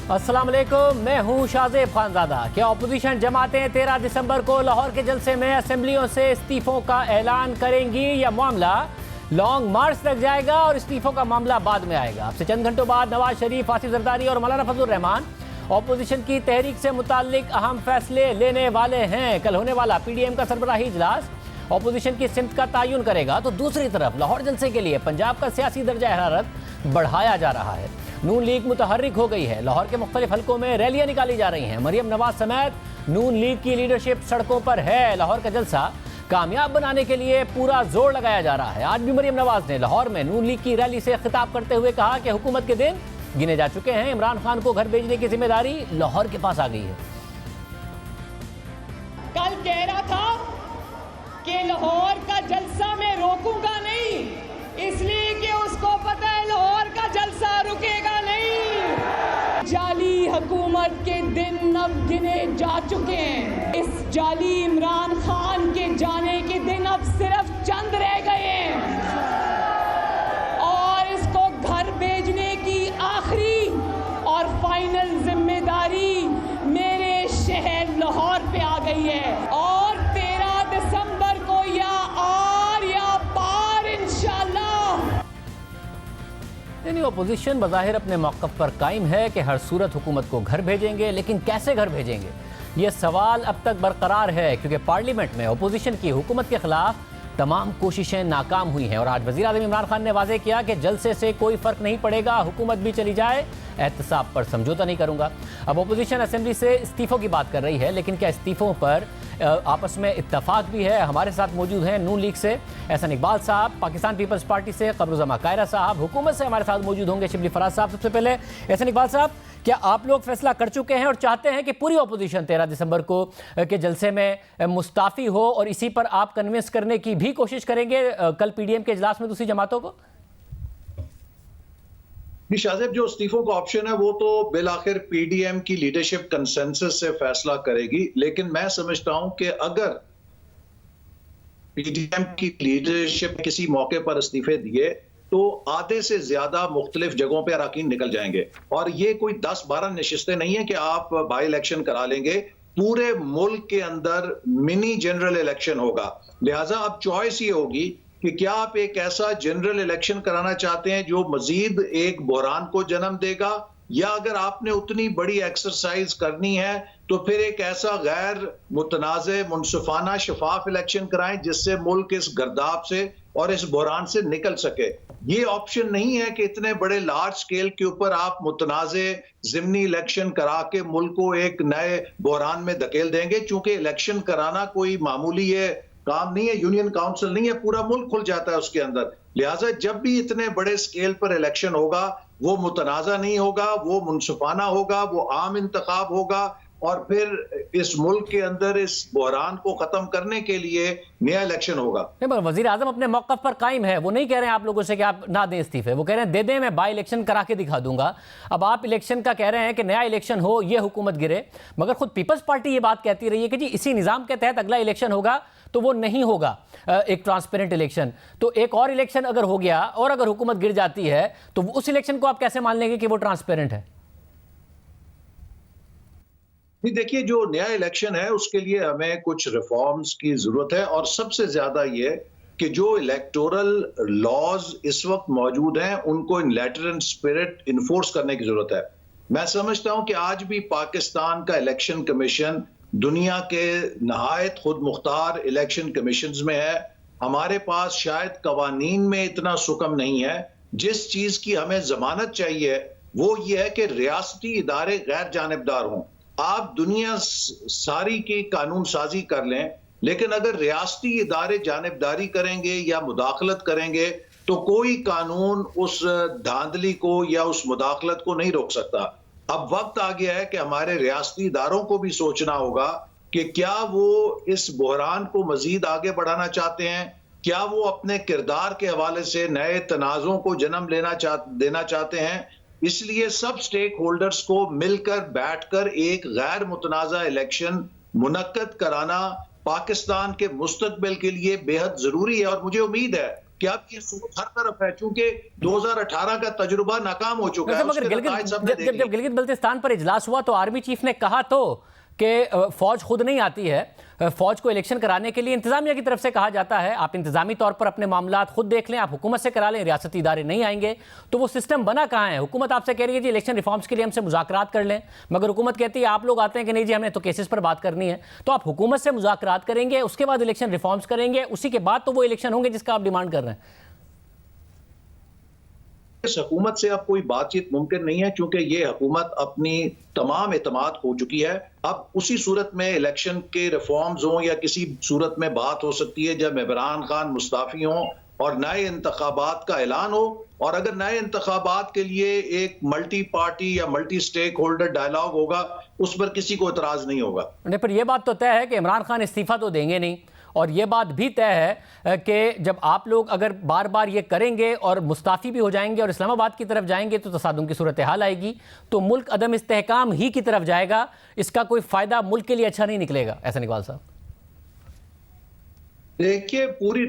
अस्सलाम वालेकुम, मैं हूं शाहजेब खानजादा। क्या अपोजिशन जमातें 13 दिसंबर को लाहौर के जलसे में असेंबलियों से इस्तीफों का ऐलान करेंगी या मामला लॉन्ग मार्च तक जाएगा और इस्तीफों का मामला बाद में आएगा? अब से चंद घंटों बाद नवाज शरीफ, आसिफ जरदारी और मौलाना फजलुर रहमान अपोजिशन की तहरीक से मुताल्लिक अहम फैसले लेने वाले हैं। कल होने वाला पीडीएम का सरबराही इजलास अपोजिशन की सिमत का तयन करेगा, तो दूसरी तरफ लाहौर जलसे के लिए पंजाब का सियासी दर्जा हरारत बढ़ाया जा रहा है। नून लीग मुतहर्रिक हो गई है। लाहौर के मुख्तलिफ हलकों में रैलियां निकाली जा रही हैं। मरियम नवाज समेत नून लीग की लीडरशिप सड़कों पर है। लाहौर का जलसा कामयाब बनाने के लिए पूरा जोर लगाया जा रहा है। आज भी मरियम नवाज ने लाहौर में नून लीग की रैली से खिताब करते हुए कहा कि हुकूमत के दिन गिने जा चुके हैं। इमरान खान को घर भेजने की जिम्मेदारी लाहौर के पास आ गई है। कल कह रहा था कि लाहौर का जलसा मैं रोकूंगा नहीं, इसलिए कि उसको पता है लाहौर का जलसा रुकेगा नहीं। जाली हुकूमत के दिन अब गिने जा चुके हैं। इस जाली इमरान खान के जाने के दिन अब सिर्फ चंद रह गए हैं और इसको घर भेजने की आखिरी और फाइनल जिम्मेदारी मेरे शहर लाहौर पे आ गई है। और 13 दिसंबर को या आर या पार इंशाल्लाह। यानी अपोजिशन बज़ाहिर अपने मौक़िफ़ पर कायम है कि हर सूरत हुकूमत को घर भेजेंगे, लेकिन कैसे घर भेजेंगे ये सवाल अब तक बरकरार है, क्योंकि पार्लियामेंट में अपोजिशन की हुकूमत के खिलाफ तमाम कोशिशें नाकाम हुई हैं। और आज वज़ीर आज़म इमरान खान ने वाज़ेह किया कि जलसे से कोई फ़र्क नहीं पड़ेगा, हुकूमत भी चली जाए, एहतसाब पर समझौता नहीं करूँगा। अब अपोजिशन असेंबली से इस्तीफ़ों की बात कर रही है, लेकिन क्या इस्तीफ़ों पर आपस में इत्तफाक भी है? हमारे साथ मौजूद हैं नून लीग से एहसन इकबाल साहब, पाकिस्तान पीपल्स पार्टी से कमरुज़्ज़मा कायरा साहब, हुकूमत से हमारे साथ मौजूद होंगे शिबली फराज साहब। सबसे पहले एहसन इकबाल साहब, क्या आप लोग फैसला कर चुके हैं और चाहते हैं कि पूरी अपोजिशन 13 दिसंबर को के जलसे में मुस्ताफ़ी हो, और इसी पर आप कन्विंस करने की भी कोशिश करेंगे कल पीडीएम के इजलास में दूसरी जमातों को? शाहजेब, जो इस्तीफों का ऑप्शन है वो तो बिलाखिर पीडीएम की लीडरशिप कंसेंसस से फैसला करेगी, लेकिन मैं समझता हूं कि अगर पीडीएम की लीडरशिप किसी मौके पर इस्तीफे दिए तो आधे से ज्यादा मुख्तलिफ जगहों पर अरकान निकल जाएंगे। और ये कोई 10-12 नशिस्तें नहीं है कि आप बाई इलेक्शन करा लेंगे। पूरे मुल्क के अंदर मिनी जनरल इलेक्शन होगा। लिहाजा अब चॉइस ये होगी कि क्या आप एक ऐसा जनरल इलेक्शन कराना चाहते हैं जो मजीद एक बहरान को जन्म देगा, या अगर आपने उतनी बड़ी एक्सरसाइज करनी है तो फिर एक ऐसा गैर मुतनाज़े मुनसिफाना शफाफ इलेक्शन कराएं जिससे मुल्क इस गर्दाब से और इस बहरान से निकल सके। ये ऑप्शन नहीं है कि इतने बड़े लार्ज स्केल के ऊपर आप मुतनाज़े ज़िमनी इलेक्शन करा के मुल्क को एक नए बहरान में धकेल देंगे, चूंकि इलेक्शन कराना कोई मामूली काम नहीं है, यूनियन काउंसिल नहीं है, पूरा मुल्क खुल जाता है उसके अंदर। लिहाजा जब भी इतने बड़े स्केल पर इलेक्शन होगा वो मुतनाज़ा नहीं होगा, वो मुनसिफाना होगा, वो आम इंतखाब होगा, और फिर इस मुल्क के अंदर इस बहरान को खत्म करने के लिए नया इलेक्शन होगा। नहीं, पर वजीर आजम अपने मौक़िफ़ पर कायम है। वो नहीं कह रहे हैं आप लोगों से कि आप ना दें इस्तीफे, वो कह रहे हैं दे दें, मैं बाई इलेक्शन करा के दिखा दूंगा। अब आप इलेक्शन का कह रहे हैं कि नया इलेक्शन हो, ये हुकूमत गिरे, मगर खुद पीपल्स पार्टी ये बात कहती रही है कि जी इसी निज़ाम के तहत अगला इलेक्शन होगा, तो वो नहीं होगा एक ट्रांसपेरेंट इलेक्शन। तो एक और इलेक्शन अगर हो गया और अगर हुकूमत गिर जाती है तो उस इलेक्शन को आप कैसे मान लेंगे कि वो ट्रांसपेरेंट है? देखिए, जो नया इलेक्शन है उसके लिए हमें कुछ रिफॉर्म्स की जरूरत है, और सबसे ज्यादा ये कि जो इलेक्टोरल लॉज इस वक्त मौजूद हैं उनको इन लेटर एंड स्पिरिट इन्फोर्स करने की जरूरत है। मैं समझता हूं कि आज भी पाकिस्तान का इलेक्शन कमीशन दुनिया के नहायत खुद मुख्तार इलेक्शन कमीशंस में है। हमारे पास शायद कवानीन में इतना सुकम नहीं है। जिस चीज की हमें जमानत चाहिए वो ये है कि रियासती इदारे गैर जानिबदार हों। आप दुनिया सारी की कानून साजी कर लें, लेकिन अगर रियासती इदारे जानिबदारी करेंगे या मुदाखलत करेंगे तो कोई कानून उस धांधली को या उस मुदाखलत को नहीं रोक सकता। अब वक्त आ गया है कि हमारे रियासती इदारों को भी सोचना होगा कि क्या वो इस बहरान को मजीद आगे बढ़ाना चाहते हैं, क्या वो अपने किरदार के हवाले से नए तनाज़ों को जन्म देना चाहते हैं। इसलिए सब स्टेक होल्डर्स को मिलकर बैठकर एक गैर मुतनाज़ा इलेक्शन मुनक्कद कराना पाकिस्तान के मुस्तकबिल के लिए बेहद जरूरी है। और मुझे उम्मीद है कि अब ये सोच हर तरफ है, चूंकि 2018 का तजुर्बा नाकाम हो चुका है। मगर जब जब गिलगित बल्तिस्तान पर इजलास हुआ तो आर्मी चीफ ने कहा तो कि फौज खुद नहीं आती है, फौज को इलेक्शन कराने के लिए इंतजामिया की तरफ से कहा जाता है, आप इंतजामी तौर पर अपने मामलात खुद देख लें, आप हुकूमत से करा लें, रियासती इदारे नहीं आएंगे। तो वो सिस्टम बना कहाँ है? हुकूमत आपसे कह रही है जी इलेक्शन रिफॉर्म्स के लिए हमसे मुज़ाकरात कर लें, मगर हुकूमत कहती है आप लोग आते हैं कि नहीं जी हमने तो केसेस पर बात करनी है। तो आप हुकूमत से मुज़ाकरात करेंगे, उसके बाद इलेक्शन रिफॉर्म्स करेंगे, उसी के बाद तो वो इलेक्शन होंगे जिसका आप डिमांड कर रहे हैं। इस हुकूमत से अब कोई बातचीत मुमकिन नहीं है, क्योंकि ये हुकूमत अपनी तमाम एतमाद खो चुकी है। अब उसी सूरत में इलेक्शन के रिफॉर्म्स हों या किसी सूरत में बात हो सकती है जब इमरान खान मुस्ताफी हों और नए इंतखाबात का ऐलान हो, और अगर नए इंतखाबात के लिए एक मल्टी पार्टी या मल्टी स्टेक होल्डर डायलॉग होगा, उस पर किसी को एतराज नहीं होगा। नहीं, पर यह बात तो तय है कि इमरान खान इस्तीफा तो देंगे नहीं, और ये बात भी तय है कि जब आप लोग अगर बार बार ये करेंगे और मुस्ताफ़ी भी हो जाएंगे और इस्लामाबाद की तरफ जाएंगे तो तसादुम की सूरत हाल आएगी, तो मुल्क अदम इस्तेहकाम ही की तरफ जाएगा। इसका कोई फ़ायदा मुल्क के लिए अच्छा नहीं निकलेगा। ऐसा इकबाल साहब, देखिए पूरी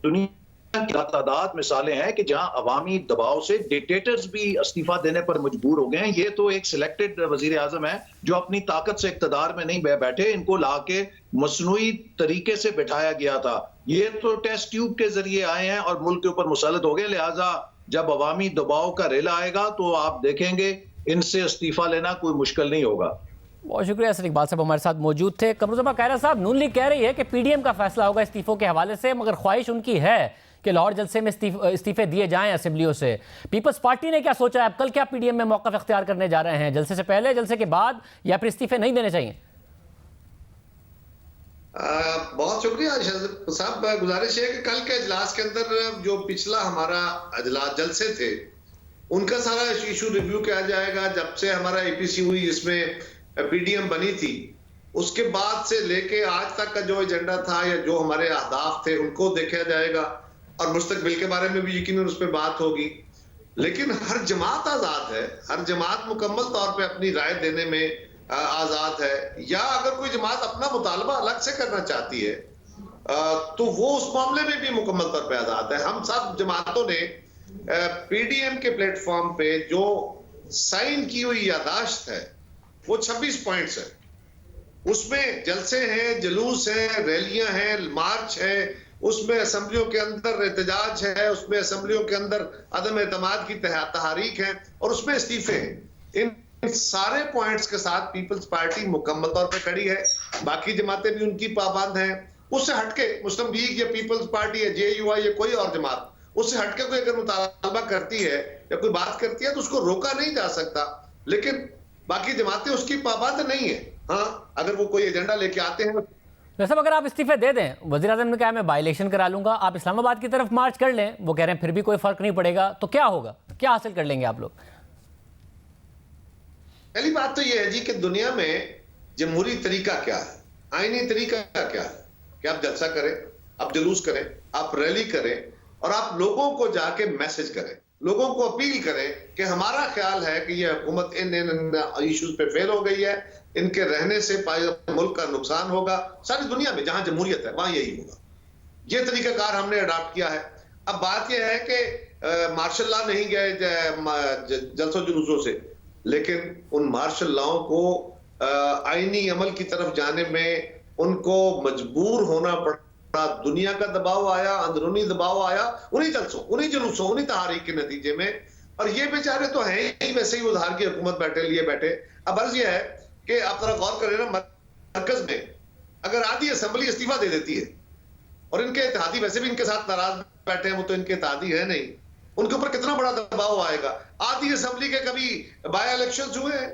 दुनिया की तादाद मिसालें हैं कि जहां अवामी दबाव से डिक्टेटर्स भी इस्तीफा देने पर मजबूर हो गए हैं। ये तो एक सिलेक्टेड वजीर आजम है जो अपनी ताकत से इक्तदार में नहीं बैठे, इनको लाके मसनूई तरीके से बिठाया गया था। ये तो टेस्ट ट्यूब के जरिए आए हैं और मुल्क के ऊपर मुसल्लत हो गए। लिहाजा जब अवामी दबाव का रेला आएगा तो आप देखेंगे इनसे इस्तीफा लेना कोई मुश्किल नहीं होगा। बहुत शुक्रिया असद इकबाल साहब हमारे साथ मौजूद थे। कमरुज़्ज़मा कायरा साहब, नून लीग कह रही है कि पीडीएम का फैसला होगा इस्तीफों के हवाले से, मगर ख्वाहिश उनकी है कि लाहौर जलसे में इस्तीफे दिए जाएं असेंबलियों से। पीपल्स पार्टी ने क्या सोचा है? अब कल क्या पीडीएम में मौक़िफ़ इख्तियार करने जा रहे हैं? जलसे से पहले, जलसे के बाद, या फिर इस्तीफे नहीं देने चाहिए? बहुत शुक्रिया साहब। गुजारिश है कि कल के इजलास के अंदर जो पिछला हमारा इजलास जलसे थे उनका सारा इशू रिव्यू किया जाएगा। जब से हमारा एपीसी हुई जिसमें पीडीएम बनी थी, उसके बाद से लेके आज तक का जो एजेंडा था या जो हमारे अहदाफ थे उनको देखा जाएगा, और मुस्तकबिल के बारे में भी यकीनन उस पर बात होगी। लेकिन हर जमात आजाद है, हर जमात मुकम्मल तौर पे अपनी राय देने में आजाद है, या अगर कोई जमात अपना मुतालबा अलग से करना चाहती है तो वो उस मामले में भी मुकम्मल तौर पे आजाद है। हम सब जमातों ने पीडीएम के प्लेटफॉर्म पे जो साइन की हुई यादाश्त है वो 26 पॉइंट्स है। उसमें जलसे हैं, जुलूस हैं, रैलियां हैं, मार्च है, उसमें असेंबलियों के अंदर एहतजाज है, उसमें असेंबलियों के अंदर अदम एतमाद की तहरीक है, और उसमें इस्तीफे हैं। इन सारे पॉइंट्स के साथ पीपल्स पार्टी मुकम्मल तौर पर खड़ी है। बाकी जमातें भी उनकी पाबंद हैं। उससे हटके मुस्लिम लीग या पीपल्स पार्टी या जेयूआई या कोई और जमात उससे हटके कोई अगर मुतालबा करती है या कोई बात करती है तो उसको रोका नहीं जा सकता, लेकिन बाकी जमातें उसकी पाबंद नहीं है। हाँ, अगर वो कोई एजेंडा लेके आते हैं। वैसे अगर आप इस्तीफे दे दें, वज़ीर आज़म ने कहा मैं बाई इलेक्शन करा लूंगा, आप इस्लामाबाद की तरफ मार्च कर लें, वो कह रहे हैं फिर भी कोई फर्क नहीं पड़ेगा, तो क्या होगा? क्या हासिल कर लेंगे आप लोग? पहली बात तो ये है जी कि दुनिया में जमहूरी तरीका क्या है, आईनी तरीका क्या है कि आप जलसा करें, आप जुलूस करें, आप रैली करें और आप लोगों को जाके मैसेज करें, लोगों को अपील करें कि हमारा ख्याल है कि ये हुकूमत इन इश्यूज पे फेल हो गई है, इनके रहने से मुल्क का नुकसान होगा। सारी दुनिया में जहां जमहूरियत है वहां यही होगा। ये तरीकाकार हमने अडॉप्ट किया है। अब बात यह है कि मार्शल लॉ नहीं गए जलसों जुलूसों से, लेकिन उन मार्शल लॉ को आईनी अमल की तरफ जाने में उनको मजबूर होना पड़ा। दुनिया का दबाव आया, अंदरूनी दबाव आया, उन्हीं जलसों, उन्हीं जुलूसों, उन्हीं तहारीक के नतीजे में। और ये बेचारे तो हैं ही वैसे ही उधार की हुकूमत लिए बैठे। अब अर्ज यह है कि आप जरा गौर करें ना, मरकज में अगर आधी असेंबली इस्तीफा दे देती है और इनके इत्तेहादी वैसे भी इनके साथ नाराज बैठे हैं, वो तो इनके इत्तेहादी है नहीं, उनके ऊपर कितना बड़ा दबाव आएगा। आधी असेंबली के कभी बाय इलेक्शन हुए हैं,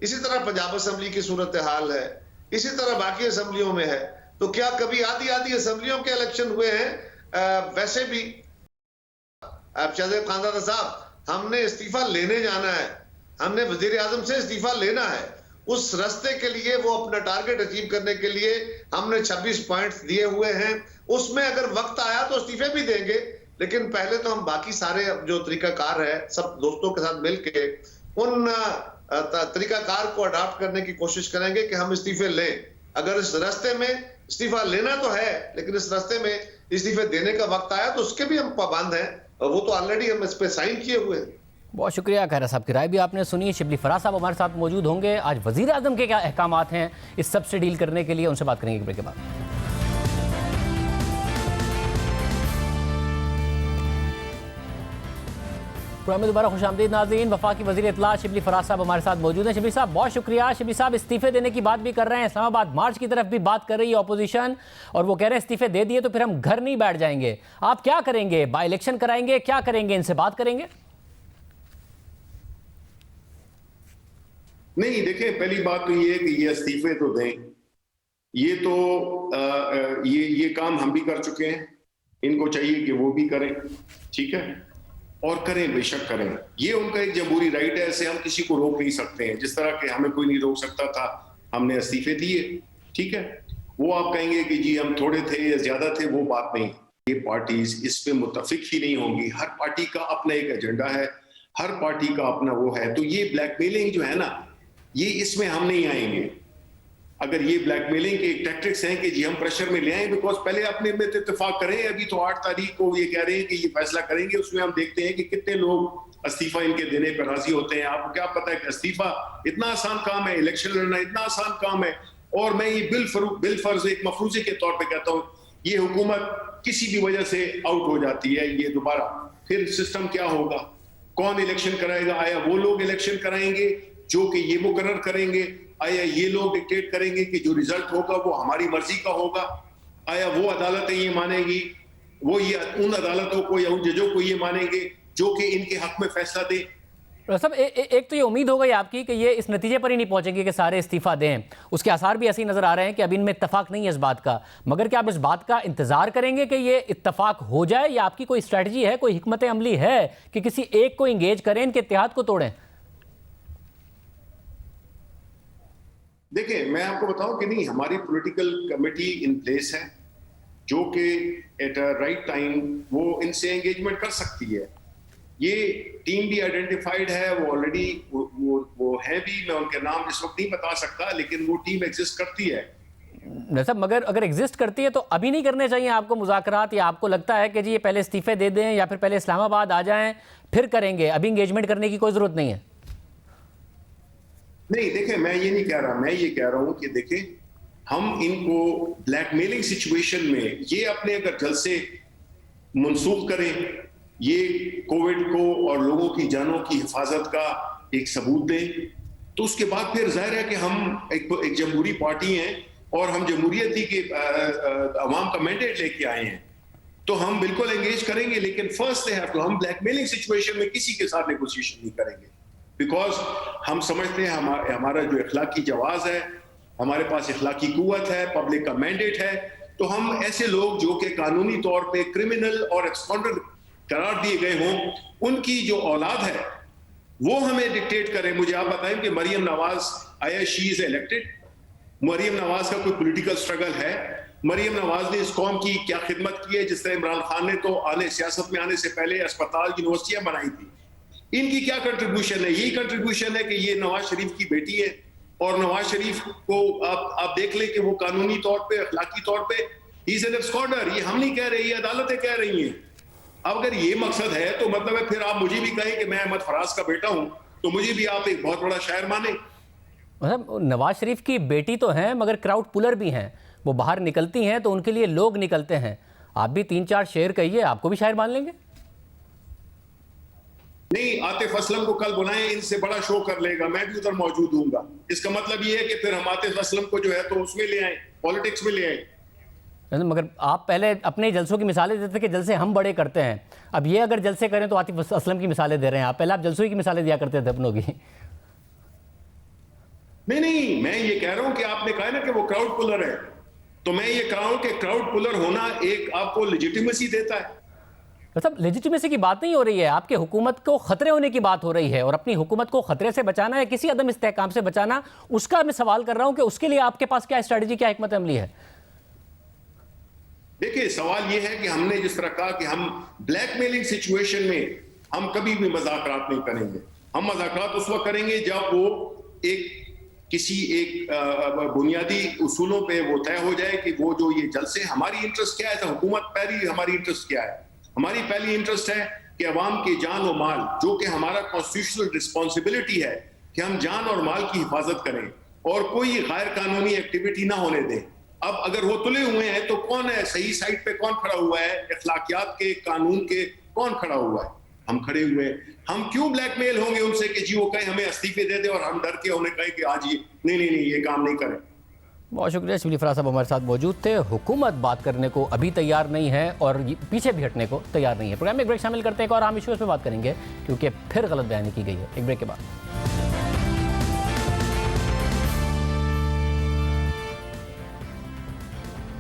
इसी तरह पंजाब असेंबली की सूरत हाल है, इसी तरह बाकी असेंबलियों में है। तो क्या कभी आधी असेंबलियों के इलेक्शन हुए हैं? वैसे भी शहजाद खानदादा साहब, हमने इस्तीफा लेने जाना है, हमने वजीर आजम से इस्तीफा लेना है। उस रास्ते के लिए, वो अपना टारगेट अचीव करने के लिए हमने 26 पॉइंट्स दिए हुए हैं। उसमें अगर वक्त आया तो इस्तीफे भी देंगे, लेकिन पहले तो हम बाकी सारे जो तरीकाकार है सब दोस्तों के साथ मिलके उन तरीकाकार को अडॉप्ट करने की कोशिश करेंगे कि हम इस्तीफे लें। अगर इस रास्ते में इस्तीफा लेना तो है, लेकिन इस रास्ते में इस्तीफे देने का वक्त आया तो उसके भी हम पाबंद हैं, और वो तो ऑलरेडी हम इस पे साइन किए हुए हैं। बहुत शुक्रिया खैरा साहब की राय भी आपने सुनी। शिबली फराज साहब हमारे साथ मौजूद होंगे। आज वजीर आजम के क्या अहकामात हैं इस सब से डील करने के लिए, उनसे बात करेंगे ब्रेक के बाद। प्रोग्राम में दोबारा खुशामदीद नाज़रीन। वफाकी वज़ीर इत्तला शिबली फराज साहब हमारे साथ मौजूद हैं। शिबली साहब बहुत शुक्रिया। शिबली साहब इस्तीफे देने की बात भी कर रहे हैं, इस्लामाबाद मार्च की तरफ भी बात कर रही है अपोजिशन, और वो कह रहे हैं इस्तीफे दे दिए तो फिर हम घर नहीं बैठ जाएंगे। आप क्या करेंगे? बाई इलेक्शन कराएंगे, क्या करेंगे? इनसे बात करेंगे? नहीं, देखें, पहली बात तो ये है कि ये इस्तीफे तो दें। ये तो ये काम हम भी कर चुके हैं, इनको चाहिए कि वो भी करें, ठीक है, और करें, बेशक करें। ये उनका एक जमहूरी राइट है, ऐसे हम किसी को रोक नहीं सकते हैं। जिस तरह के हमें कोई नहीं रोक सकता था, हमने इस्तीफे दिए, ठीक है। वो आप कहेंगे कि जी हम थोड़े थे या ज्यादा थे, वो बात नहीं। ये पार्टीज इस पे मुत्तफिक ही नहीं होंगी। हर पार्टी का अपना एक एजेंडा है, हर पार्टी का अपना वो है। तो ये ब्लैकमेलिंग जो है ना, ये इसमें हम नहीं आएंगे। अगर ये ब्लैकमेलिंग के टैक्टिक्स हैं कि जी हम प्रेशर में ले आए, बिकॉज पहले अपने में इत्तेफाक करें। अभी तो 8 तारीख को ये कह रहे हैं कि ये फैसला करेंगे, उसमें हम देखते हैं कि कितने लोग इस्तीफा इनके देने पर राजी होते हैं। आपको क्या पता है कि इस्तीफा इतना आसान काम है, इलेक्शन लड़ना इतना आसान काम है। और मैं ये बिलफर्ज एक मफरूजे के तौर पर कहता हूँ, ये हुकूमत किसी भी वजह से आउट हो जाती है, ये दोबारा फिर सिस्टम क्या होगा? कौन इलेक्शन कराएगा? आया वो लोग इलेक्शन कराएंगे जो कि ये मुकर्रर करेंगे? आया ये लोग डिक्टेट करेंगे कि जो रिजल्ट होगा वो हमारी मर्जी का होगा? आया वो अदालतें ये मानेगी, वो ये उन अदालतों को या उन जजों को ये मानेंगे जो कि इनके हक में फैसला दे? सब एक तो ये उम्मीद हो गई आपकी कि ये इस नतीजे पर ही नहीं पहुंचेंगे कि सारे इस्तीफा दें। उसके आसार भी ऐसे ही नजर आ रहे हैं कि अभी इनमें इत्तेफाक नहीं है इस बात का। मगर क्या आप इस बात का इंतजार करेंगे कि ये इत्तेफाक हो जाए, या आपकी कोई स्ट्रेटजी है, कोई हिकमत अमली है कि किसी एक को इंगेज करें, इनके इत्तेहाद को तोड़ें? देखिए, मैं आपको बताऊं कि नहीं, हमारी पॉलिटिकल कमेटी इन प्लेस है जो कि एट अ राइट टाइम वो इनसे एंगेजमेंट कर सकती है। ये टीम भी आइडेंटिफाइड है, वो ऑलरेडी वो है भी। मैं उनके नाम इस वक्त नहीं बता सकता, लेकिन वो टीम एग्जिस्ट करती है। सब मगर अगर एग्जिस्ट करती है तो अभी नहीं करने चाहिए आपको मुज़ाकरात, या आपको लगता है कि जी ये पहले इस्तीफे दे दें या फिर पहले इस्लामाबाद आ जाएं फिर करेंगे, अभी इंगेजमेंट करने की कोई ज़रूरत नहीं है? नहीं, देखें, मैं ये नहीं कह रहा, मैं ये कह रहा हूं कि देखें, हम इनको ब्लैकमेलिंग सिचुएशन में ये अपने अगर जलसे मनसूख करें, ये कोविड को और लोगों की जानों की हिफाजत का एक सबूत दें, तो उसके बाद फिर जाहिर है कि हम एक जमहूरी पार्टी हैं और हम जमहूरियत ही के अवाम का मैंडेट लेके आए हैं, तो हम बिल्कुल एंगेज करेंगे। लेकिन फर्स्ट हम ब्लैकमेलिंग सिचुएशन में किसी के साथ नेगोशिएशन नहीं करेंगे, बिकॉज हम समझते हैं हमारा जो इखलाकी जवाज है, हमारे पास इखलाकी कुव्वत है, पब्लिक का मैंडेट है। तो हम ऐसे लोग जो कि कानूनी तौर पे क्रिमिनल और एक्सकॉन्डर करार दिए गए हों, उनकी जो औलाद है वो हमें डिक्टेट करें। मुझे आप बताएं कि मरियम नवाज आया, she is elected. Maryam Nawaz का कोई पॉलिटिकल स्ट्रगल है? मरियम नवाज ने इस कौम की क्या खिदमत की है? जिस तरह इमरान खान ने तो सियासत में आने से पहले अस्पताल, यूनिवर्सिटियां बनाई थी। इनकी क्या कंट्रीब्यूशन है? यही कंट्रीब्यूशन है कि ये नवाज शरीफ की बेटी है, और नवाज शरीफ को आप देख लें कि वो कानूनी तौर पे, अखलाकी तौर पे ही इज एन एब्सकॉर्डर। ये हम नहीं कह रहे, ये अदालतें कह रही हैं। अब अगर ये मकसद है तो मतलब है फिर आप मुझे भी कहें कि मैं अहमद फराज का बेटा हूं, तो मुझे भी आप एक बहुत बड़ा शायर माने। मतलब नवाज शरीफ की बेटी तो हैं, मगर क्राउड पुलर भी हैं। वो बाहर निकलती हैं तो उनके लिए लोग निकलते हैं। आप भी 3-4 शेर कहिए, आपको भी शायर मान लेंगे। नहीं, आतिफ असलम को कल बुलाएं, इनसे बड़ा शो कर लेगा, मैं भी उधर मौजूद हूंगा। इसका मतलब ये है कि फिर हम आतिफ असलम को जो है तो उसमें ले आए, पॉलिटिक्स में ले आए। मगर आप पहले अपने जलसों की मिसालें देते कि जलसे हम बड़े करते हैं, अब ये अगर जलसे करें तो आतिफ असलम की मिसालें दे रहे हैं आप। पहले आप जलसों की मिसालें दिया करते थे अपनों की। नहीं, मैं ये कह रहा हूं कि आपने कहा ना कि वो क्राउड पुलर है, तो मैं ये कह रहा हूं कि क्राउड पुलर होना एक आपको लेजिटिमेसी देता है। मतलब लेजिटिमेसी की बात नहीं हो रही है, आपके हुकूमत को खतरे होने की बात हो रही है, और अपनी हुकूमत को खतरे से बचाना या किसी अदम इस्तेहकाम से बचाना, उसका मैं सवाल कर रहा हूं कि उसके लिए आपके पास क्या स्ट्रेटजी, क्या हिकमत अमली है? देखिए, सवाल यह है कि हमने जिस तरह कहा कि हम ब्लैकमेलिंग सिचुएशन में हम कभी भी मज़ाकरात नहीं करेंगे। हम मज़ाकरात उस वक्त करेंगे जब वो एक किसी एक बुनियादी उसूलों पे वो तय हो जाए कि वो जो ये जलसे, हमारी इंटरेस्ट क्या है, तो हुकूमत पहली हमारी इंटरेस्ट क्या है? हमारी पहली इंटरेस्ट है कि अवाम की जान और माल, जो कि हमारा कॉन्स्टिट्यूशनल रिस्पॉन्सिबिलिटी है कि हम जान और माल की हिफाजत करें और कोई गैर कानूनी एक्टिविटी ना होने दें। अब अगर वो तुले हुए हैं तो कौन है सही साइड पे, कौन खड़ा हुआ है, अखलाकियात के, कानून के कौन खड़ा हुआ है? हम खड़े हुए हैं। हम क्यों ब्लैकमेल होंगे उनसे कि जी वो कहें हमें इस्तीफे दे दे और हम डर के उन्हें कहें कि आज ये नहीं ये काम नहीं करें। बहुत शुक्रिया। शिबली फराज साहब हमारे साथ मौजूद थे। हुकूमत बात करने को अभी तैयार नहीं है और पीछे भी हटने को तैयार नहीं है। प्रोग्राम में एक ब्रेक शामिल करते हैं, एक और आम इश्यूज़ पे बात करेंगे क्योंकि फिर गलत बयानी की गई है। एक ब्रेक के बाद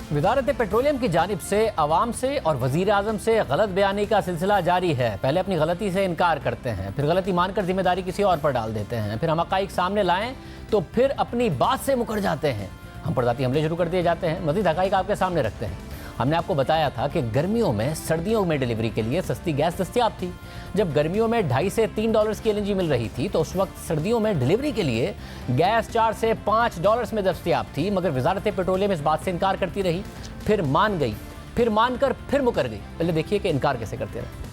वज़ारत पेट्रोलियम की जानिब से अवाम से और वज़ीर आज़म से गलत बयानी का सिलसिला जारी है। पहले अपनी गलती से इनकार करते हैं, फिर गलती मानकर जिम्मेदारी किसी और पर डाल देते हैं, फिर हम हक़ाइक़ सामने लाएं तो फिर अपनी बात से मुकर जाते हैं। हम पर ज़ाती हमले शुरू कर दिए जाते हैं। मज़ीद हक़ाइक़ आपके सामने रखते हैं। हमने आपको बताया था कि गर्मियों में सर्दियों में डिलीवरी के लिए सस्ती गैस दस्तियाब थी। जब गर्मियों में $2.5 से $3 की LNG मिल रही थी तो उस वक्त सर्दियों में डिलीवरी के लिए गैस $4 से $5 में दस्तियाब थी। मगर वज़ारत पेट्रोलियम इस बात से इनकार करती रही, फिर मान गई, फिर मानकर फिर मुकर गई। पहले देखिए कि इनकार कैसे करते रहे।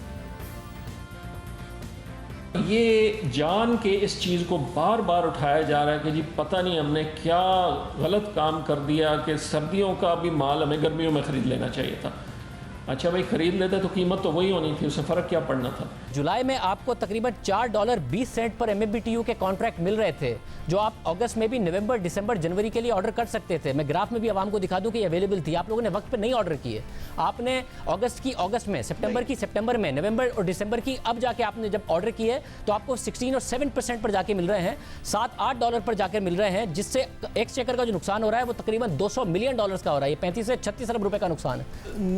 ये जान के इस चीज़ को बार बार उठाया जा रहा है कि जी पता नहीं हमने क्या गलत काम कर दिया कि सर्दियों का भी माल हमें गर्मियों में ख़रीद लेना चाहिए था। अच्छा भाई, ख़रीद लेते तो कीमत तो वही होनी थी, उससे फ़र्क क्या पड़ना था? जुलाई में आपको तकरीबन $4.20 पर MMBTU के कॉन्ट्रैक्ट मिल रहे थे, जो आप अगस्त में भी, नवंबर, दिसंबर, जनवरी के लिए ऑर्डर कर सकते थे। मैं ग्राफ में भी आवाम को दिखा दूं कि ये अवेलेबल थी। आप लोगों ने वक्त पे नहीं ऑर्डर किए। आपने अगस्त की अगस्त में, सितंबर की सितंबर में, नवंबर और दिसंबर की अब जाके आपने जब ऑर्डर किए तो आपको 16 और 7% पर जाके मिल रहे हैं, $7-8 पर जाकर मिल रहे हैं, जिससे एक्सचेकर का जो नुकसान हो रहा है वो तकरीबन $200 मिलियन का हो रहा है। ये 35 से 36 अरब रुपए का नुकसान है।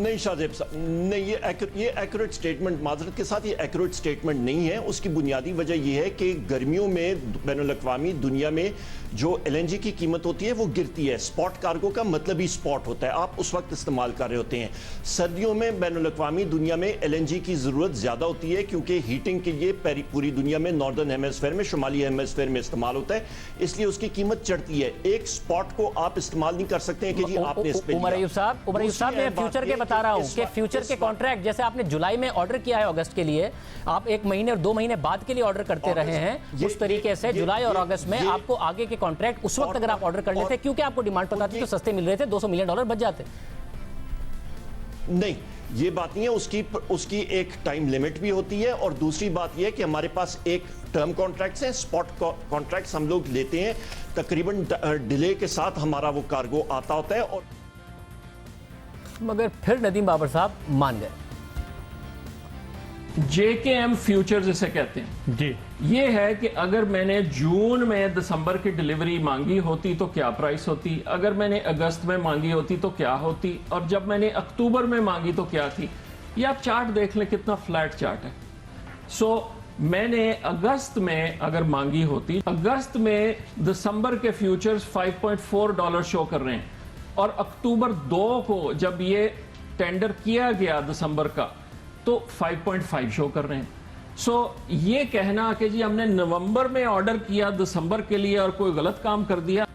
नहीं शाहजेब साहब, नहीं, ये एक्यूरेट स्टेटमेंट, माजरत के साथ ये एक्यूरेट स्टेटमेंट नहीं है। उसकी बुनियादी वजह यह है कि गर्मियों में बैनुल-अक़वामी दुनिया में जो LNG की कीमत होती है वो गिरती है। स्पॉट कार्गो का मतलब ही स्पॉट होता है, आप उस वक्त इस्तेमाल कर रहे होते हैं। सर्दियों में बैनुल-अक़वामी दुनिया में LNG की ज़रूरत ज़्यादा होती है क्योंकि हीटिंग के लिए पूरी दुनिया में नॉर्दर्न हेमिस्फीयर में, शुमाली हेमिस्फीयर में इस्तेमाल होता है, इसलिए उसकी कीमत चढ़ती है। एक स्पॉट को आप इस्तेमाल नहीं कर सकते हैं कि जी आपने इस पे उमर अयूब साहब, मैं फ्यूचर के बता रहा हूँ कि फ्यूचर के कॉन्ट्रैक्ट जैसे आपने जुलाई में ऑर्डर किया है अगस्त के लिए, आप 1 महीने और 2 महीने बाद के लिए ऑर्डर करते रहे हैं। उस तरीके से जुलाई और अगस्त में आपको आगे के कॉन्ट्रैक्ट उस वक्त अगर आप ऑर्डर कर लेते, क्योंकि आपको डिमांड पता थी तो सस्ते मिल रहे थे, $200 मिलियन बच जाते। नहीं, ये बात नहीं है। उसकी एक टाइम लिमिट भी होती है और दूसरी बात यह है कि हमारे पास एक टर्म कॉन्ट्रैक्ट्स हैं, स्पॉट कॉन्ट्रैक्ट्स हम लोग लेते हैं, तकरीबन डिले के साथ हमारा वो कार्गो आता होता है। और मगर फिर नदीम बाबर साहब मान गए। JKM फ्यूचर्स इसे कहते हैं जी। ये है कि अगर मैंने जून में दिसंबर की डिलीवरी मांगी होती तो क्या प्राइस होती, अगर मैंने अगस्त में मांगी होती तो क्या होती, और जब मैंने अक्टूबर में मांगी तो क्या थी। ये आप चार्ट देख लें, कितना फ्लैट चार्ट है। मैंने अगस्त में अगर मांगी होती, अगस्त में दिसंबर के फ्यूचर्स $5.4 शो कर रहे हैं, और अक्टूबर 2 को जब ये टेंडर किया गया दिसंबर का तो 5.5 शो कर रहे हैं। ये कहना कि जी हमने नवंबर में ऑर्डर किया दिसंबर के लिए और कोई गलत काम कर दिया,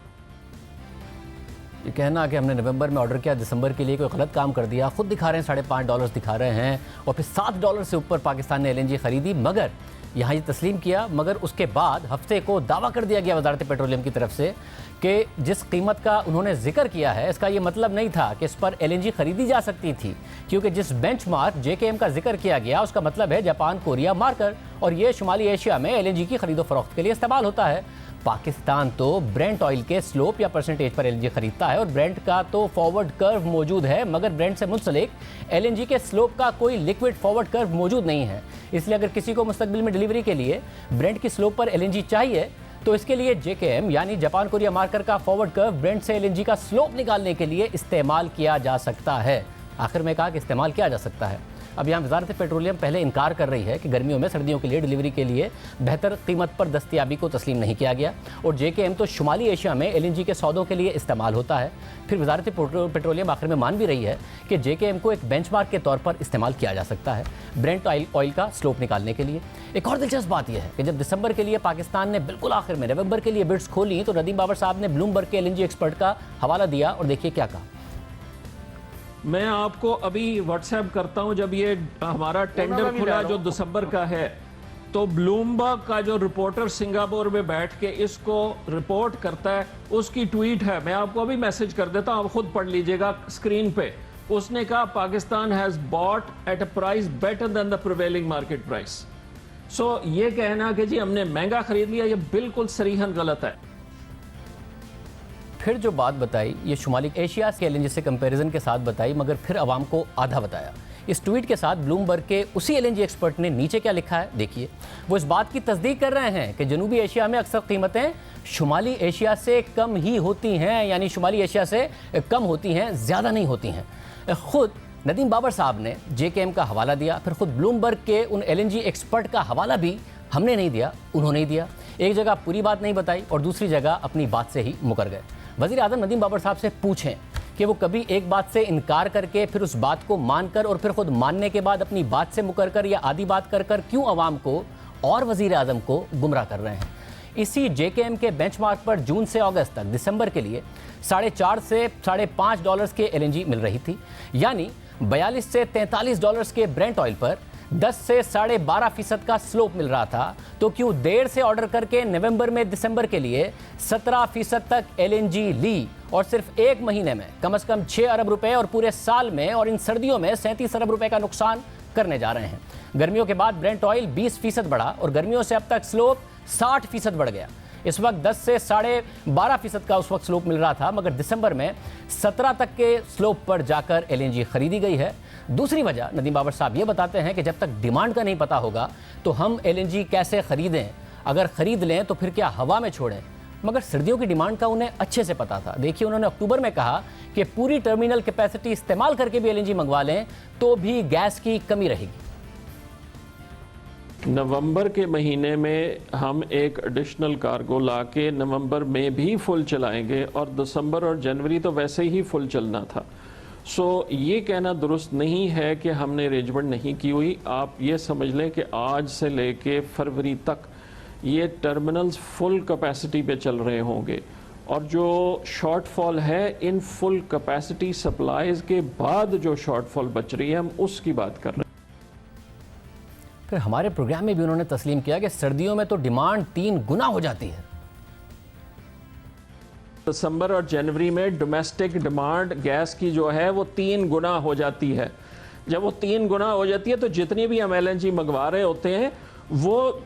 ये कहना कि हमने नवंबर में ऑर्डर किया दिसंबर के लिए कोई गलत काम कर दिया, खुद दिखा रहे हैं $5.5 दिखा रहे हैं, और फिर $7 से ऊपर पाकिस्तान ने LNG खरीदी, मगर यहाँ ये तस्लीम किया, मगर उसके बाद हफ्ते को दावा कर दिया गया वज़ारत पेट्रोलियम की तरफ से कि जिस कीमत का उन्होंने जिक्र किया है इसका ये मतलब नहीं था कि इस पर LNG खरीदी जा सकती थी, क्योंकि जिस बेंचमार्क JKM का जिक्र किया गया उसका मतलब है जापान, कोरिया, मार्कर, और ये शुमाली एशिया में LNG की खरीदो फरोख्त के लिए इस्तेमाल होता है। पाकिस्तान तो ब्रेंट ऑयल के स्लोप या परसेंटेज पर LNG खरीदता है और ब्रेंट का तो फॉरवर्ड कर्व मौजूद है, मगर ब्रेंट से मुंसलिक LNG के स्लोप का कोई लिक्विड फॉरवर्ड कर्व मौजूद नहीं है। इसलिए अगर किसी को मुस्तकबिल में डिलीवरी के लिए ब्रेंट की स्लोप पर LNG चाहिए तो इसके लिए JKM यानी जापान, कोरिया, मार्कर का फॉरवर्ड कर्व ब्रेंट से LNG का स्लोप निकालने के लिए इस्तेमाल किया जा सकता है। आखिर में कहा कि इस्तेमाल किया जा सकता है। अब यहाँ वजारत पेट्रोलियम पहले इनकार कर रही है कि गर्मियों में सर्दियों के लिए डिलीवरी के लिए बेहतर कीमत पर दस्तयाबी को तस्लीम नहीं किया गया, और JKM तो शुमाली एशिया में LNG के सौदों के लिए इस्तेमाल होता है। फिर वजारत पेट्रोलियम आखिर में मान भी रही है कि JKM को एक बेंचमार्क के तौर पर इस्तेमाल किया जा सकता है ब्रेंट ऑयल का स्लोप निकालने के लिए। एक और दिलचस्प बात यह है कि जब दिसंबर के लिए पाकिस्तान ने बिल्कुल आखिर में नवंबर के लिए बिड्स खोली तो नदीम बाबर साहब ने ब्लूमबर्ग के LNG एक्सपर्ट का हवाला दिया और देखिए क्या कहा। मैं आपको अभी व्हाट्सएप करता हूं, जब ये हमारा टेंडर खुला जो दिसंबर का है, तो ब्लूमबर्ग का जो रिपोर्टर सिंगापुर में बैठ के इसको रिपोर्ट करता है, उसकी ट्वीट है, मैं आपको अभी मैसेज कर देता हूं, आप खुद पढ़ लीजिएगा स्क्रीन पे। उसने कहा Pakistan has bought at a price better than the prevailing market price. So ये कहना कि जी हमने महंगा खरीद लिया, ये बिल्कुल सरीहन गलत है। फिर जो बात बताई ये शुमाली एशिया के LNG से कंपैरिजन के साथ बताई, मगर फिर आवाम को आधा बताया। इस ट्वीट के साथ ब्लूमबर्ग के उसी LNG एक्सपर्ट ने नीचे क्या लिखा है देखिए। वो इस बात की तस्दीक कर रहे हैं कि जनूबी एशिया में अक्सर कीमतें शुमाली एशिया से कम ही होती हैं, यानी शुमाली एशिया से कम होती हैं, ज़्यादा नहीं होती हैं। खुद नदीम बाबर साहब ने JKM का हवाला दिया, फिर खुद ब्लूमबर्ग के उन LNG एक्सपर्ट का हवाला भी हमने नहीं दिया, उन्होंने ही दिया। एक जगह पूरी बात नहीं बताई और दूसरी जगह अपनी बात से ही मुकर गए। वज़ीर आज़म नदीम बाबर साहब से पूछें कि वो कभी एक बात से इनकार करके फिर उस बात को मानकर और फिर खुद मानने के बाद अपनी बात से मुकर कर या आधी बात कर कर क्यों आवाम को और वज़ीर आज़म को गुमराह कर रहे हैं। इसी JKM के बेंचमार्क पर जून से अगस्त तक दिसंबर के लिए $4.5 से $5.5 के LNG मिल रही थी, यानी $42 से $43 के ब्रेंट ऑयल पर 10 से 12.5% का स्लोप मिल रहा था। तो क्यों देर से ऑर्डर करके नवंबर में दिसंबर के लिए 17% तक LNG ली और सिर्फ एक महीने में कम से कम 6 अरब रुपए और पूरे साल में और इन सर्दियों में 37 अरब रुपए का नुकसान करने जा रहे हैं। गर्मियों के बाद ब्रेंट ऑयल 20% बढ़ा और गर्मियों से अब तक स्लोप 60% बढ़ गया। इस वक्त 10 से 12.5% का उस वक्त स्लोप मिल रहा था, मगर दिसंबर में 17 तक के स्लोप पर जाकर LNG खरीदी गई है। दूसरी वजह नदीम बाबर साहब ये बताते हैं कि जब तक डिमांड का नहीं पता होगा तो हम LNG कैसे खरीदें, अगर खरीद लें तो फिर क्या हवा में छोड़ें। मगर सर्दियों की डिमांड का उन्हें अच्छे से पता था। देखिए उन्होंने अक्टूबर में कहा कि पूरी टर्मिनल कैपेसिटी इस्तेमाल करके भी LNG मंगवा लें तो भी गैस की कमी रहेगी। नवंबर के महीने में हम एक एडिशनल कार्गो लाके नवंबर में भी फुल चलाएंगे और दिसंबर और जनवरी तो वैसे ही फुल चलना था। सो ये कहना दुरुस्त नहीं है कि हमने अरेंजमेंट नहीं की हुई। आप ये समझ लें कि आज से लेके फरवरी तक ये टर्मिनल्स फुल कैपेसिटी पे चल रहे होंगे और जो शॉर्टफॉल है इन फुल कैपेसिटी सप्लाईज के बाद जो शॉर्टफॉल बच रही है हम उसकी बात कर रहे हैं। फिर हमारे प्रोग्राम में भी उन्होंने तस्लीम किया कि सर्दियों में तो डिमांड 3 गुना हो जाती है। दिसंबर और जनवरी में डोमेस्टिक डिमांड गैस की जो है वो 3 गुना हो जाती है। जब वो 3 गुना हो जाती है तो जितनी भी हम LNG मंगवा रहे होते हैं वो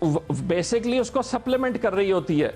बेसिकली उसको सप्लीमेंट कर रही होती है।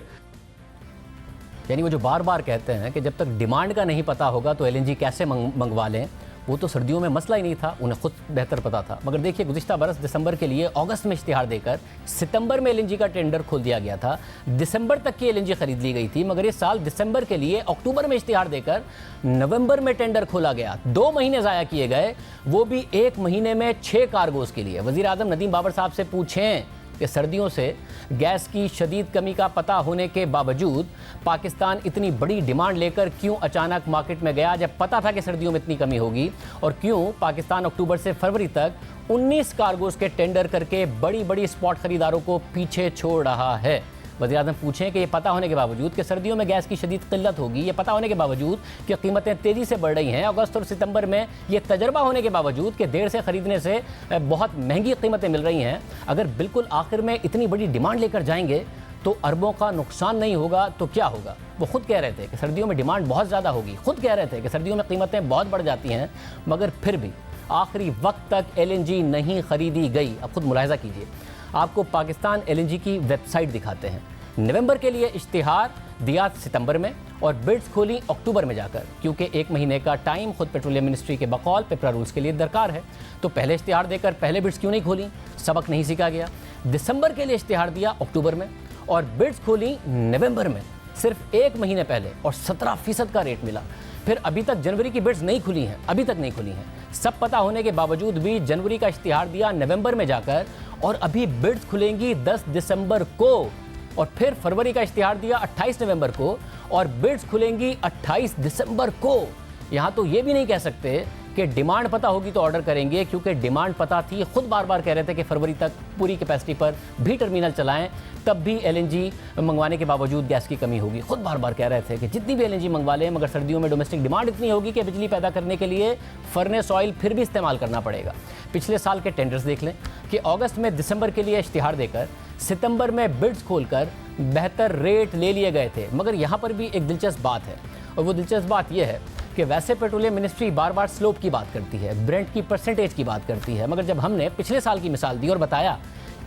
यानी वो जो बार बार कहते हैं कि जब तक डिमांड का नहीं पता होगा तो LNG कैसे मंगवा लें, वो तो सर्दियों में मसला ही नहीं था, उन्हें खुद बेहतर पता था। मगर देखिए गुज़िश्ता बरस दिसंबर के लिए अगस्त में इश्तिहार देकर सितंबर में LNG का टेंडर खोल दिया गया था। दिसंबर तक की LNG खरीद ली गई थी, मगर इस साल दिसंबर के लिए अक्टूबर में इश्तिहार देकर नवंबर में टेंडर खोला गया। 2 महीने ज़ाया किए गए, वो भी एक महीने में 6 कार्गोज़ के लिए। वज़ीर आज़म नदीम बाबर साहब से पूछें कि सर्दियों से गैस की शदीद कमी का पता होने के बावजूद पाकिस्तान इतनी बड़ी डिमांड लेकर क्यों अचानक मार्केट में गया जब पता था कि सर्दियों में इतनी कमी होगी, और क्यों पाकिस्तान अक्टूबर से फरवरी तक 19 कार्गोज़ के टेंडर करके बड़ी बड़ी स्पॉट खरीदारों को पीछे छोड़ रहा है। वज़ीर आज़म पूछें कि ये पता होने के बावजूद कि सर्दियों में गैस की शदीद किल्लत होगी, ये पता होने के बावजूद कि कीमतें तेज़ी से बढ़ रही हैं, अगस्त और सितंबर में ये तजर्बा होने के बावजूद कि देर से ख़रीदने से बहुत महंगी कीमतें मिल रही हैं, अगर बिल्कुल आखिर में इतनी बड़ी डिमांड लेकर जाएंगे तो अरबों का नुकसान नहीं होगा तो क्या होगा। वो खुद कह रहे थे कि सर्दियों में डिमांड बहुत ज़्यादा होगी, खुद कह रहे थे कि सर्दियों में कीमतें बहुत बढ़ जाती हैं, मगर फिर भी आखिरी वक्त तक LNG नहीं खरीदी गई। अब खुद मुलाहिजा कीजिए, आपको पाकिस्तान LNG की वेबसाइट दिखाते हैं। नवंबर के लिए इश्तिहार दिया सितंबर में और बिड्स खोली अक्टूबर में जाकर, क्योंकि एक महीने का टाइम खुद पेट्रोलियम मिनिस्ट्री के बकौल पेपरा रूल्स के लिए दरकार है। तो पहले इश्तिहार देकर पहले बिड्स क्यों नहीं खोली, सबक नहीं सीखा गया। दिसंबर के लिए इश्तिहार दिया अक्टूबर में और बिड्स खोली नवंबर में, सिर्फ एक महीने पहले, और 17% का रेट मिला। फिर अभी तक जनवरी की बिड्स नहीं खुली हैं, अभी तक नहीं खुली हैं। सब पता होने के बावजूद भी जनवरी का इश्तिहार दिया नवंबर में जाकर, और अभी बिड्स खुलेंगी 10 दिसंबर को, और फिर फरवरी का इश्तिहार दिया 28 नवंबर को, और बिड्स खुलेंगी 28 दिसंबर को। यहाँ तो ये भी नहीं कह सकते कि डिमांड पता होगी तो ऑर्डर करेंगे, क्योंकि डिमांड पता थी। खुद बार बार कह रहे थे कि फरवरी तक पूरी कैपेसिटी पर भी टर्मिनल चलाएं, तब भी एलएनजी मंगवाने के बावजूद गैस की कमी होगी। खुद बार बार कह रहे थे कि जितनी भी एलएनजी मंगवा लें, मगर सर्दियों में डोमेस्टिक डिमांड इतनी होगी कि बिजली पैदा करने के लिए फर्नेस ऑयल फिर भी इस्तेमाल करना पड़ेगा। पिछले साल के टेंडर्स देख लें कि अगस्त में दिसंबर के लिए इश्तिहार देकर सितंबर में बिड्स खोलकर बेहतर रेट ले लिए गए थे। मगर यहाँ पर भी एक दिलचस्प बात है, और वो दिलचस्प बात यह है कि वैसे पेट्रोलियम मिनिस्ट्री बार बार स्लोप की बात करती है, ब्रेंट की परसेंटेज की बात करती है, मगर जब हमने पिछले साल की मिसाल दी और बताया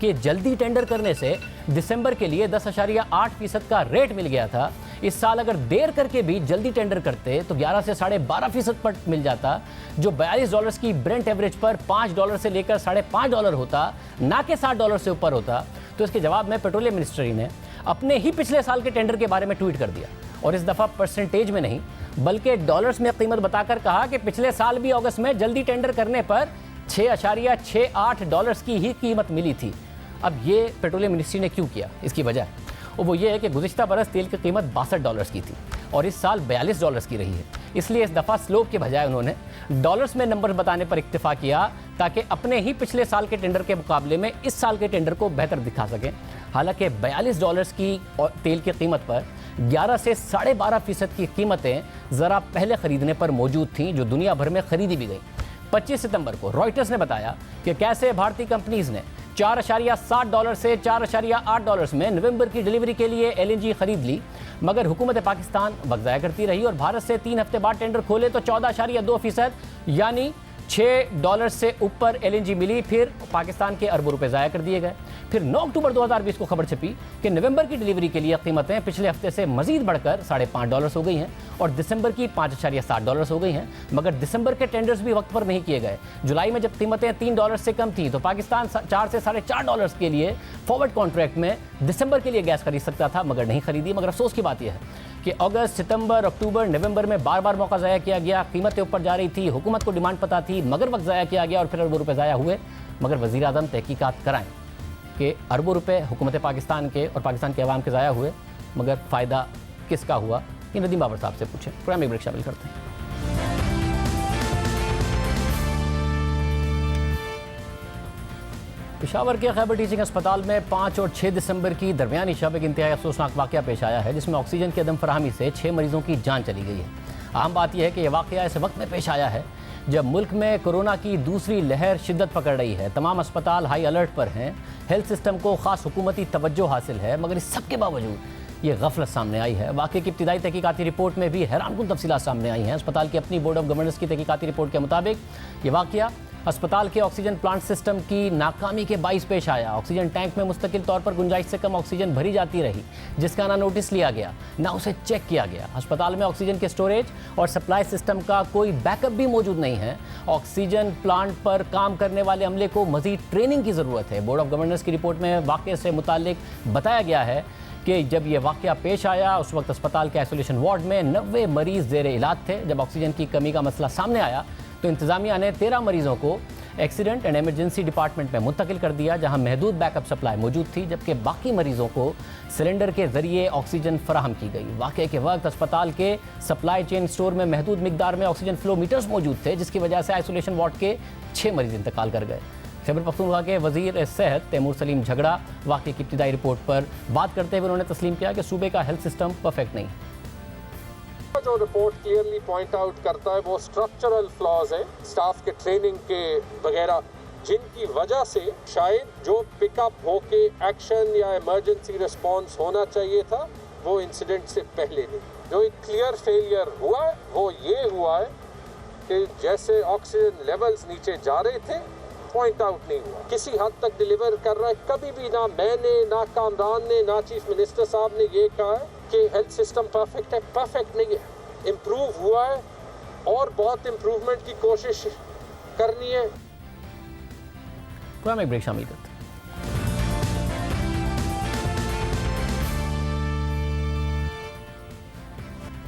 कि जल्दी टेंडर करने से दिसंबर के लिए 10.8% का रेट मिल गया था, इस साल अगर देर करके भी जल्दी टेंडर करते तो 11 से 12.5% पर मिल जाता, जो $42 की ब्रेंट एवरेज पर $5 से लेकर $5.5 होता, ना कि $60 से ऊपर होता। तो इसके जवाब में पेट्रोलियम मिनिस्ट्री ने अपने ही पिछले साल के टेंडर के बारे में ट्वीट कर दिया, और इस दफ़ा परसेंटेज में नहीं बल्कि डॉलर्स में कीमत बताकर कहा कि पिछले साल भी अगस्त में जल्दी टेंडर करने पर $6.68 की ही कीमत मिली थी। अब ये पेट्रोलियम मिनिस्ट्री ने क्यों किया, इसकी वजह और वो ये है कि गुज़िश्ता बरस तेल की कीमत $62 की थी और इस साल $42 की रही है। इसलिए इस दफ़ा स्लोप के बजाय उन्होंने डॉलर्स में नंबर बताने पर इक्तिफा किया, ताकि अपने ही पिछले साल के टेंडर के मुकाबले में इस साल के टेंडर को बेहतर दिखा सकें। हालांकि $42 की तेल की कीमत पर 11 से 12.5% की कीमतें ज़रा पहले ख़रीदने पर मौजूद थीं, जो दुनिया भर में ख़रीदी भी गई। 25 सितंबर को रॉयटर्स ने बताया कि कैसे भारतीय कंपनीज़ ने $4.7 से $4.8 में नवंबर की डिलीवरी के लिए एलएनजी खरीद ली, मगर हुकूमत पाकिस्तान वक्त ज़ाया करती रही और भारत से 3 हफ्ते बाद टेंडर खोले तो 14.2% यानी $6 से ऊपर एलएनजी मिली। फिर पाकिस्तान के अरबों रुपए ज़ाया कर दिए गए। फिर 9 अक्टूबर 2020 को खबर छपी कि नवंबर की डिलीवरी के लिए कीमतें पिछले हफ्ते से मजीद बढ़कर $5.5 हो गई हैं और दिसंबर की $5.7 हो गई हैं, मगर दिसंबर के टेंडर्स भी वक्त पर नहीं किए गए। जुलाई में जब कीमतें $3 से कम थी तो पाकिस्तान 4 से $4.5 के लिए फॉरवर्ड कॉन्ट्रैक्ट में दिसंबर के लिए गैस खरीद सकता था, मगर नहीं खरीदी। मगर अफसोस की बात यह है कि अगस्त, सितंबर, अक्टूबर, नवंबर में बार बार मौका ज़ाया किया गया, कीमतें ऊपर जा रही थी, हुकूमत को डिमांड पता थी, मगर वक्त ज़ाया किया गया और फिर अरबों रुपए ज़ाया हुए। मगर वज़ीर आज़म तहकीकात कराएं कि अरबों रुपए हुकूमत पाकिस्तान के और पाकिस्तान के अवाम के ज़ाया हुए, मगर फ़ायदा किसका हुआ, ये नदीम बाबर साहब से पूछें। प्रोग्राम में ब्रेक शामिल करते हैं। पेशावर के खैबर टीचिंग अस्पताल में 5 और 6 दिसंबर की दरमियानी शब एक इंतहाई अफसोसनाक वाक़या पेश आया है, जिसमें ऑक्सीजन की अदम फराहमी से 6 मरीजों की जान चली गई है। अहम बात यह है कि यह वाक़या इस वक्त में पेश आया है जब मुल्क में कोरोना की दूसरी लहर शिद्दत पकड़ रही है। तमाम अस्पताल हाई अलर्ट पर हैं, हेल्थ सिस्टम को ख़ास हुकूमती तवज्जो हासिल है, मगर इस सब के बावजूद ये गफलत सामने आई है। वाक़े की इब्तिदाई तहकीकाती रिपोर्ट में भी हैरानकुन तफसीलात सामने आई हैं। अस्पताल की अपनी बोर्ड ऑफ गवर्नर्स की तहकीकाती रिपोर्ट के मुताबिक ये वाक़या अस्पताल के ऑक्सीजन प्लांट सिस्टम की नाकामी के बाइस पेश आया। ऑक्सीजन टैंक में मुस्तकिल तौर पर गुंजाइश से कम ऑक्सीजन भरी जाती रही, जिसका ना नोटिस लिया गया ना उसे चेक किया गया। अस्पताल में ऑक्सीजन के स्टोरेज और सप्लाई सिस्टम का कोई बैकअप भी मौजूद नहीं है। ऑक्सीजन प्लांट पर काम करने वाले अमले को मजीद ट्रेनिंग की ज़रूरत है। बोर्ड ऑफ गवर्नर्स की रिपोर्ट में वाक़े से मुताल्लिक बताया गया है कि जब ये वाक़या पेश आया उस वक्त अस्पताल के आइसोलेशन वार्ड में 90 मरीज़ ज़ेर इलाज थे। जब ऑक्सीजन की कमी का मसला सामने आया तो इंतज़ामिया ने 13 मरीज़ों को एक्सीडेंट एंड एमरजेंसी डिपार्टमेंट में मुंतकिल कर दिया, जहां महदूद बैकअप सप्लाई मौजूद थी, जबकि बाकी मरीजों को सिलेंडर के ज़रिए ऑक्सीजन फराहम की गई। वाक़े के वक्त अस्पताल के सप्लाई चेन स्टोर में महदूद मिकदार में ऑक्सीजन फ्लो मीटर्स मौजूद थे, जिसकी वजह से आइसोलेशन वार्ड के 6 मरीज़ इंतकाल कर गए। खैबर पख्तूनख्वा के वज़ीर सेहत तैमूर सलीम झगड़ा वाक़े की इब्तिदाई रिपोर्ट पर बात करते हुए उन्होंने तस्लीम किया कि सूबे का हेल्थ सिस्टम परफेक्ट नहीं। जो रिपोर्ट क्लियरली पॉइंट आउट करता है वो स्ट्रक्चरल फ्लॉज है स्टाफ के ट्रेनिंग के वगैरह, जिनकी वजह से शायद जो पिकअप होके एक्शन या इमरजेंसी रिस्पांस होना चाहिए था वो इंसिडेंट से पहले नहीं। जो एक क्लियर फेलियर हुआ है वो ये हुआ है कि जैसे ऑक्सीजन लेवल्स नीचे जा रहे थे पॉइंट आउट नहीं हुआ, किसी हद तक डिलीवर कर रहा है। कभी भी ना मैंने, ना कामरान ने, ना चीफ मिनिस्टर साहब ने ये कहा है कि हेल्थ सिस्टम परफेक्ट है। परफेक्ट नहीं है, इम्प्रूव हुआ है और बहुत इम्प्रूवमेंट की कोशिश करनी है। प्रोग्राम एक ब्रेक शामिल करते हैं।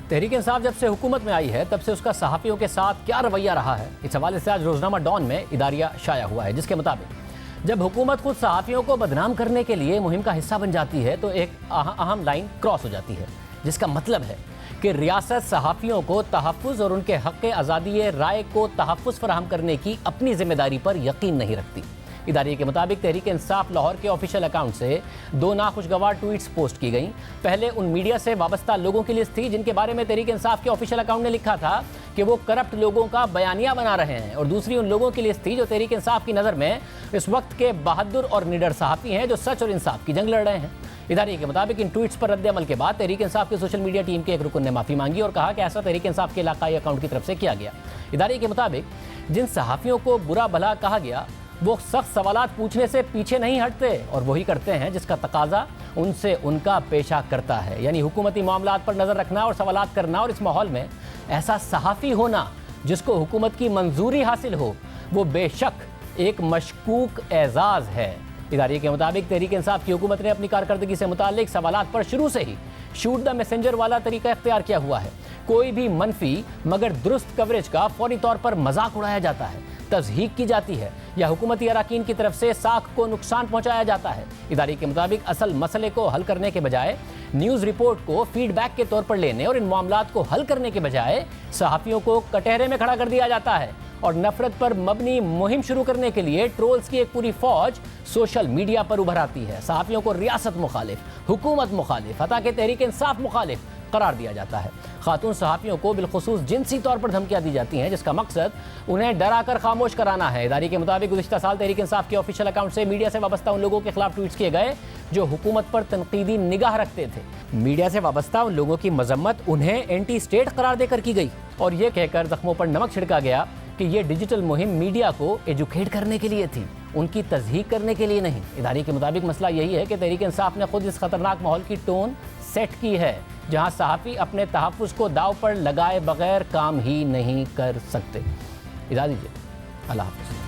तहरीक इंसाफ जब से हुकूमत में आई है तब से उसका सहाफ़ियों के साथ क्या रवैया रहा है, इस हवाले से आज रोजनामा डॉन में इदारिया शाया हुआ है, जिसके मुताबिक जब हुकूमत खुद सहाफ़ियों को बदनाम करने के लिए मुहिम का हिस्सा बन जाती है तो एक अहम लाइन क्रॉस हो जाती है, जिसका मतलब है कि रियासत सहाफ़ियों को तहफ़्फ़ुज़ और उनके हक़ आज़ादी राय को तहफ़्फ़ुज़ फराहम करने की अपनी जिम्मेदारी पर यकीन नहीं रखती। इदारे के मुताबिक तहरीक इंसाफ लाहौर के ऑफिशियल अकाउंट से 2 नाखुशगवार ट्वीट्स पोस्ट की गई। पहले उन मीडिया से वाबस्ता लोगों की लिस्ट थी जिनके बारे में तहरीक इंसाफ के ऑफिशियल अकाउंट ने लिखा था कि वो करप्ट लोगों का बयानिया बना रहे हैं, और दूसरी उन लोगों की लिस्ट थी जो तहरीक इंसाफ की नज़र में इस वक्त के बहादुर और निडर सहाफ़ी हैं जो सच और इंसाफ की जंग लड़ रहे हैं। इदारे के मुताबिक इन ट्वीट्स पर रद्द-ए-अमल के बाद तहरीक इंसाफ की सोशल मीडिया टीम के एक रुकन ने माफ़ी मांगी और कहा कि ऐसा तहरीक इंसाफ के इलाकाई अकाउंट की तरफ से किया गया। इदारे के मुताबिक जिन सहाफ़ियों को बुरा भला कहा गया वो सख्त सवालात पूछने से पीछे नहीं हटते और वही करते हैं जिसका तकाजा उनसे उनका पेशा करता है, यानी हुकूमती मामलात पर नज़र रखना और सवालात करना। और इस माहौल में ऐसा सहाफ़ी होना जिसको हुकूमत की मंजूरी हासिल हो वो बेशक एक मशकूक एजाज़ है। इदारे के मुताबिक तहरीक इंसाफ की हुकूमत ने अपनी कारकर्दगी से मुताल्लिक सवालात पर शुरू से ही शूट द मैसेंजर वाला तरीका इख्तियार किया हुआ है। कोई भी मनफी मगर दुरुस्त कवरेज का फौरी तौर पर मजाक उड़ाया जाता है, तज़हीक की जाती है या हुकूमती अराकीन की तरफ से साख को नुकसान पहुंचाया जाता है। इदारे के मुताबिक असल मसले को हल करने के बजाय न्यूज़ रिपोर्ट को फीडबैक के तौर पर लेने और इन मामलात को हल करने के बजाय सहाफ़ियों को कटहरे में खड़ा कर दिया जाता है और नफरत पर मबनी मुहिम शुरू करने के लिए ट्रोल्स की एक पूरी फौज सोशल मीडिया पर उभर आती है। सहाफ़ियों को रियासत मुखालिफ, हुकूमत मुखालिफ, हता के तहरीक इंसाफ मुखालिफ करार दिया जाता है। खातून सहाफ़ियों को बिलखुसूस जिनसी तौर पर धमकियां दी जाती हैं जिसका मकसद उन्हें डरा कर खामोश कराना है। इदारे के मुताबिक गुज़िश्ता साल तहरीक इंसाफ के ऑफिशियल अकाउंट से मीडिया से वाबस्ता उन लोगों के खिलाफ ट्वीट्स किए गए जो हुकूमत पर तनकीदी निगाह रखते थे। मीडिया से वाबस्ता उन लोगों की मजम्मत उन्हें एंटी स्टेट करार देकर की गई और यह कहकर जख्मों पर नमक छिड़का गया कि यह डिजिटल मुहिम मीडिया को एजुकेट करने के लिए थी, उनकी तज़हीक करने के लिए नहीं। इदारे के मुताबिक मसला यही है कि तहरीक इंसाफ ने खुद इस खतरनाक माहौल की टोन सेट की है जहां सहाफ़ी अपने तहफ़्फ़ुज़ को दाव पर लगाए बगैर काम ही नहीं कर सकते। इजाज़त दीजिए, अल्लाह हाफ़िज़।